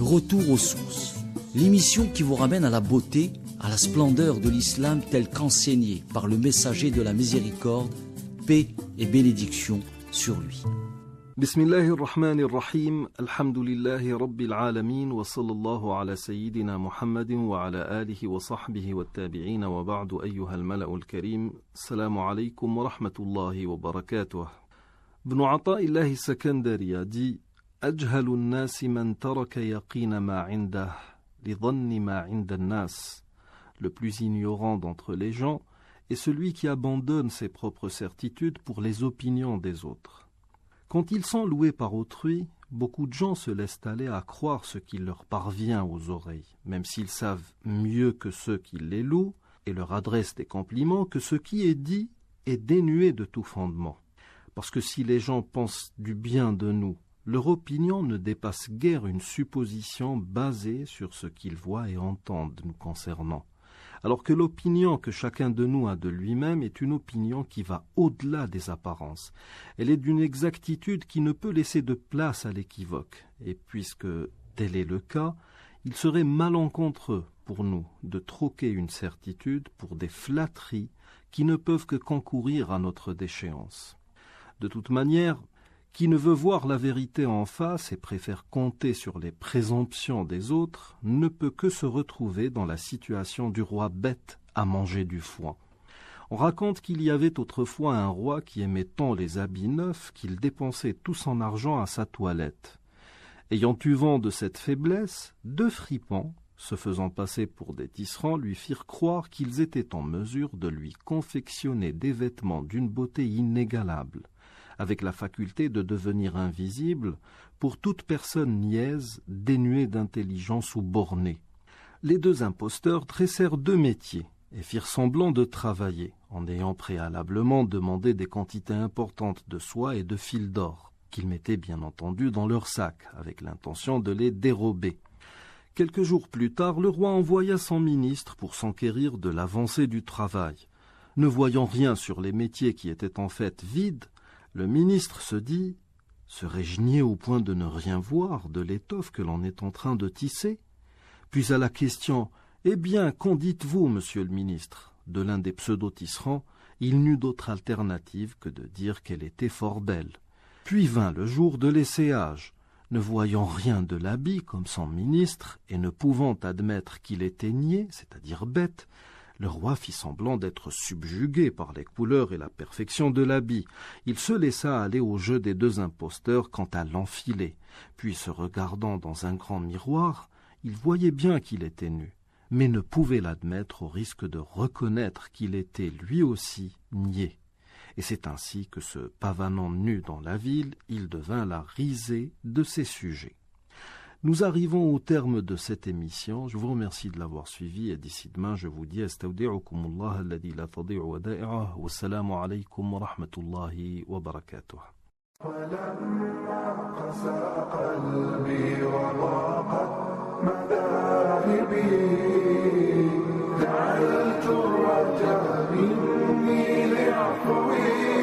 Retour aux sources, l'émission qui vous ramène à la beauté, à la splendeur de l'islam tel qu'enseigné par le messager de la miséricorde, paix et bénédiction sur lui. Bismillahir Rahmanir Rahim, alhamdulillahi Rabbil Alamin, wa sallallahu ala sayyidina Muhammadin wa ala alihi wa sahbihi wa tabi'ina wa ba'du ayyuhal mala'ul karim, salamu alaykum wa rahmatullahi wa barakatuh. Ibn Ata'illahi Sakandari a dit أجهل الناس من ترك يقين ما عنده لظن ما عند الناس. Le plus ignorant d'entre les gens est celui qui abandonne ses propres certitudes pour les opinions des autres. Quand ils sont loués par autrui, beaucoup de gens se laissent aller à croire ce qui leur parvient aux oreilles, même s'ils savent mieux que ceux qui les louent et leur adressent des compliments que ce qui est dit est dénué de tout fondement. Parce que si les gens pensent du bien de nous, leur opinion ne dépasse guère une supposition basée sur ce qu'ils voient et entendent nous concernant, alors que l'opinion que chacun de nous a de lui-même est une opinion qui va au-delà des apparences. Elle est d'une exactitude qui ne peut laisser de place à l'équivoque, et puisque tel est le cas, il serait malencontreux pour nous de troquer une certitude pour des flatteries qui ne peuvent que concourir à notre déchéance. De toute manière, qui ne veut voir la vérité en face et préfère compter sur les présomptions des autres ne peut que se retrouver dans la situation du roi bête à manger du foin. On raconte qu'il y avait autrefois un roi qui aimait tant les habits neufs qu'il dépensait tout son argent à sa toilette. Ayant eu vent de cette faiblesse, 2 fripons, se faisant passer pour des tisserands, lui firent croire qu'ils étaient en mesure de lui confectionner des vêtements d'une beauté inégalable, avec la faculté de devenir invisible pour toute personne niaise, dénuée d'intelligence ou bornée. Les 2 imposteurs dressèrent 2 métiers et firent semblant de travailler, en ayant préalablement demandé des quantités importantes de soie et de fil d'or, qu'ils mettaient bien entendu dans leurs sacs, avec l'intention de les dérober. Quelques jours plus tard, le roi envoya son ministre pour s'enquérir de l'avancée du travail. Ne voyant rien sur les métiers qui étaient en fait vides, le ministre se dit « Serais-je niais au point de ne rien voir de l'étoffe que l'on est en train de tisser ?» Puis à la question « Eh bien, qu'en dites-vous, monsieur le ministre ?» de l'un des pseudo-tisserands, il n'eut d'autre alternative que de dire qu'elle était fort belle. Puis vint le jour de l'essayage. Ne voyant rien de l'habit comme son ministre et ne pouvant admettre qu'il était niais, c'est-à-dire bête, le roi fit semblant d'être subjugué par les couleurs et la perfection de l'habit. Il se laissa aller au jeu des 2 imposteurs quant à l'enfiler. Puis, se regardant dans un grand miroir, il voyait bien qu'il était nu, mais ne pouvait l'admettre au risque de reconnaître qu'il était lui aussi niais. Et c'est ainsi que, se pavanant nu dans la ville, il devint la risée de ses sujets. Nous arrivons au terme de cette émission. Je vous remercie de l'avoir suivi et d'ici demain, je vous dis astawdi'ukumullah alladhi la tadi'u wada'i'ah. Wassalamu alaykum wa rahmatullahi wa barakatuh. جعلت الرجاء مني لعفوي